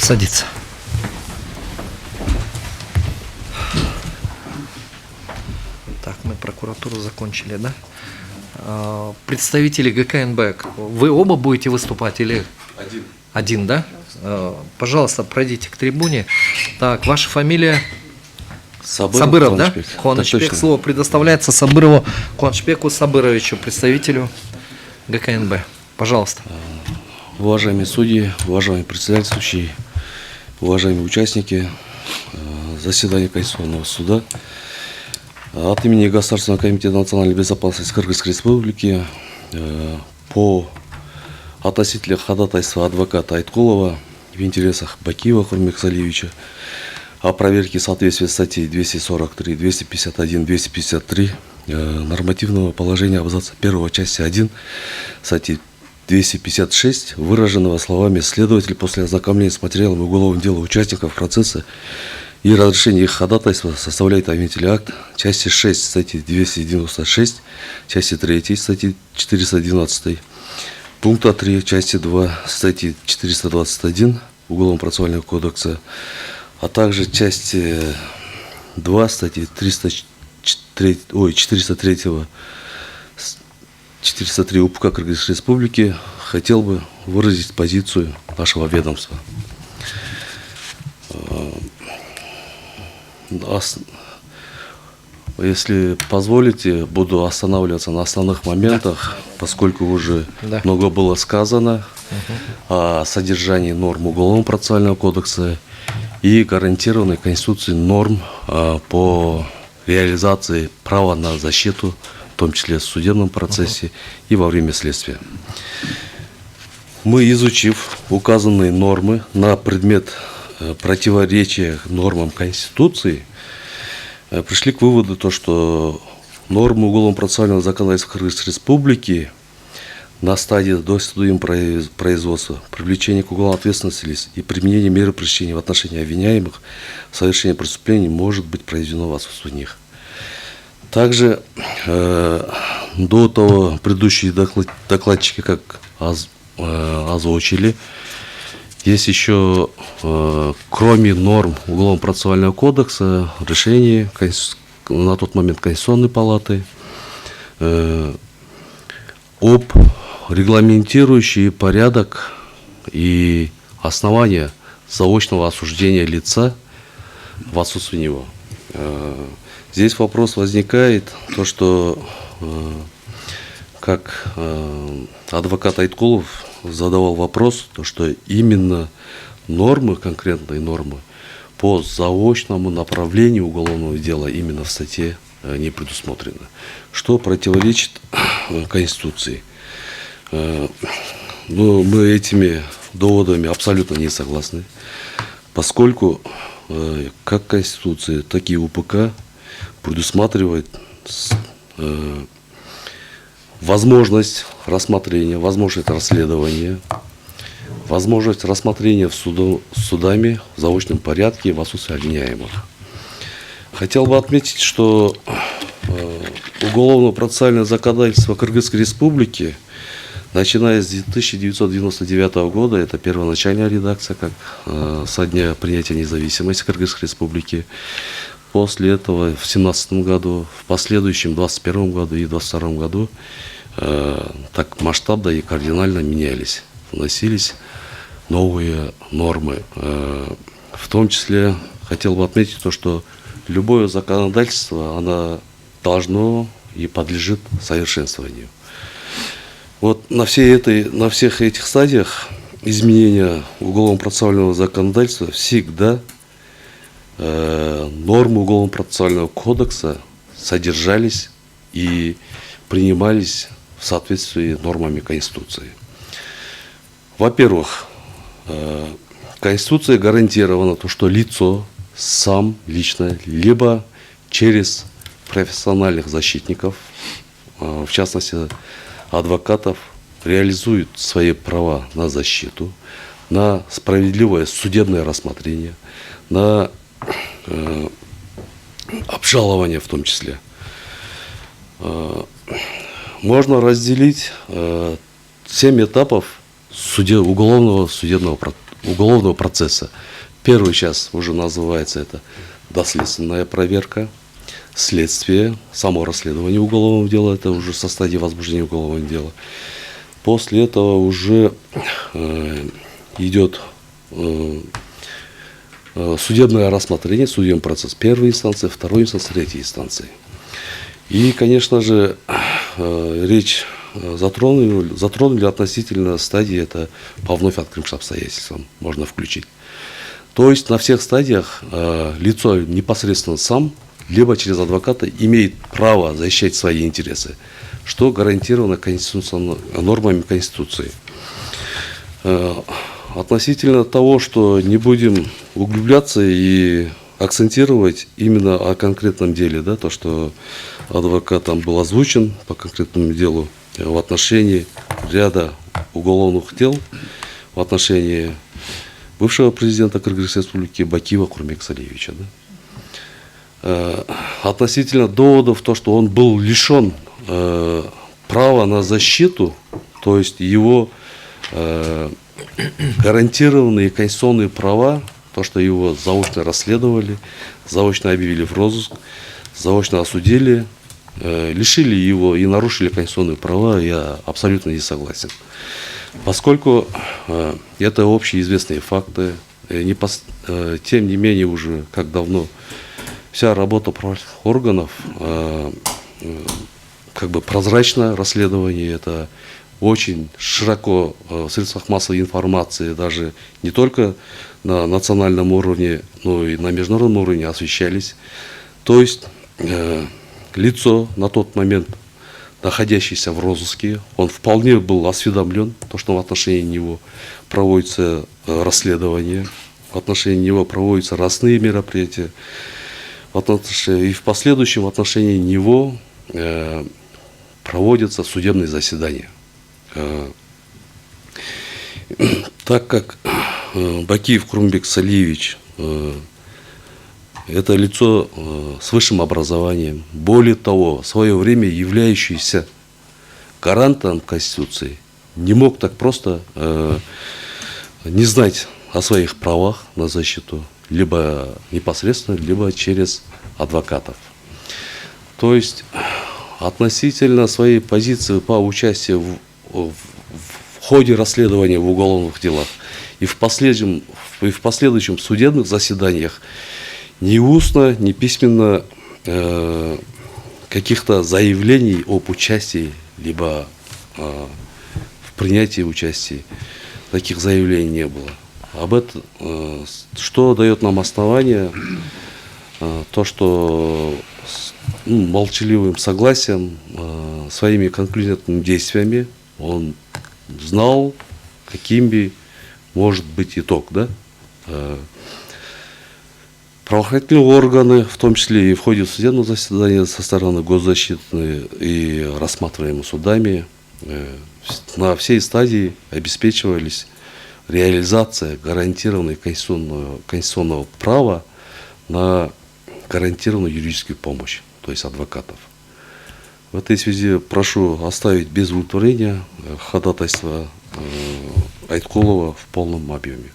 Садиться. Так, мы прокуратуру закончили, да? Представители ГКНБ, вы оба будете выступать или? Один. Один, да? Пожалуйста, пройдите к трибуне. Так, ваша фамилия? Сабыров, да? Куанычбек. Слово предоставляется Сабырову Куанычбеку Сабыровичу, представителю ГКНБ. Пожалуйста. Уважаемые судьи, уважаемые председательствующие, уважаемые участники заседания Конституционного суда, от имени Государственного комитета национальной безопасности Кыргызской Республики относительно ходатайства адвоката Айткулова в интересах Бакиева Хурмек Салиевича о проверке соответствия статей 243, 251, 253 нормативного положения абзаца 1 части 1 статьи 256, выраженного словами «следователь после ознакомления с материалом уголовного дела участников процесса и разрешения их ходатайства составляет обвинительный акт части 6 статьи 296, части 3 статьи 412, пункта 3 части 2 статьи 421 Уголовно-процессуального кодекса, а также части 2 статьи 403 УПК Кыргызской Республики, хотел бы выразить позицию нашего ведомства. Если позволите, буду останавливаться на основных моментах, поскольку уже много было сказано о содержании норм Уголовно-процессуального кодекса и гарантированной Конституцией норм по реализации права на защиту, в том числе в судебном процессе и во время следствия. Мы, изучив указанные нормы на предмет противоречия нормам Конституции, пришли к выводу, что нормы уголовно-процессуального законодательства Кыргызской Республики на стадии досудебного производства, привлечения к уголовной ответственности лиц и применения меры пресечения в отношении обвиняемых в совершении преступлений может быть произведено в отсутствие них. Также до того предыдущие докладчики как озвучили, есть еще, кроме норм Уголовно-процессуального кодекса, решение на тот момент Конституционной палаты об регламентирующий порядок и основания заочного осуждения лица в отсутствие него. Здесь вопрос возникает, что как адвокат Айткулов задавал вопрос, что именно нормы, конкретные нормы по заочному направлению уголовного дела именно в статье не предусмотрено, что противоречит Конституции. Но мы этими доводами абсолютно не согласны, поскольку как Конституция, так и УПК предусматривает возможность рассмотрения, возможность расследования, возможность рассмотрения судами в заочном порядке в отсутствие обвиняемых. Хотел бы отметить, что уголовно-процессуальное законодательство Кыргызской Республики, начиная с 1999 года, это первоначальная редакция, как со дня принятия независимости Кыргызской Республики, после этого в 2017 году, в последующем 2021 году и 2022 году так масштабно и кардинально менялись, вносились новые нормы. В том числе хотел бы отметить что любое законодательство, оно должно и подлежит совершенствованию. Вот на всех этих стадиях изменения уголовно-процессуального законодательства всегда нормы Уголовно-процессуального кодекса содержались и принимались в соответствии с нормами Конституции. Во-первых, Конституция гарантирована что лицо сам лично, либо через профессиональных защитников, в частности адвокатов, реализует свои права на защиту, на справедливое судебное рассмотрение, на обжалование в том числе. Можно разделить 7 этапов уголовного судебного уголовного процесса. Первый час уже называется это доследственная проверка, следствие, само расследование уголовного дела, это уже со стадии возбуждения уголовного дела. После этого уже идет судебное рассмотрение, судебный процесс первой инстанции, второй инстанции, третьей инстанции. И, конечно же, речь затронули относительно стадии, это по вновь открывшимся обстоятельствам можно включить. То есть на всех стадиях лицо непосредственно сам, либо через адвоката имеет право защищать свои интересы, что гарантировано нормами Конституции. Относительно того, что не будем углубляться и акцентировать именно о конкретном деле, да, то, что адвокатом был озвучен по конкретному делу в отношении ряда уголовных дел, в отношении бывшего президента Кыргызской республики Бакиева Курмека Салиевича. Да. Относительно доводов, то, что он был лишен права на защиту, то есть его гарантированные конституционные права, то, что его заочно расследовали, заочно объявили в розыск, заочно осудили, лишили его и нарушили конституционные права, я абсолютно не согласен. Поскольку это общеизвестные факты, тем не менее уже как давно вся работа правоохранительных органов как бы прозрачное расследование, это очень широко в средствах массовой информации, даже не только на национальном уровне, но и на международном уровне освещались. То есть лицо на тот момент, находящееся в розыске, он вполне был осведомлен, то, что в отношении него проводится расследование, в отношении него проводятся разные мероприятия, и в последующем в отношении него проводятся судебные заседания. Так как Бакиев Курмбек Салиевич это лицо с высшим образованием, более того, в свое время являющийся гарантом Конституции, не мог так просто не знать о своих правах на защиту, либо непосредственно, либо через адвокатов. То есть относительно своей позиции по участию в ходе расследования в уголовных делах и в последующем судебных заседаниях ни устно, ни письменно каких-то заявлений об участии, либо в принятии участия, таких заявлений не было. Об этом, что дает нам основание, то, что молчаливым согласием, своими конкретными действиями он знал, каким бы может быть итог. Да? Правоохранительные органы, в том числе и в ходе судебного заседания со стороны госзащиты и рассматриваемыми судами, на всей стадии обеспечивались реализация гарантированного конституционного права на гарантированную юридическую помощь, то есть адвокатов. В этой связи прошу оставить без удовлетворения ходатайство Айткулова в полном объеме.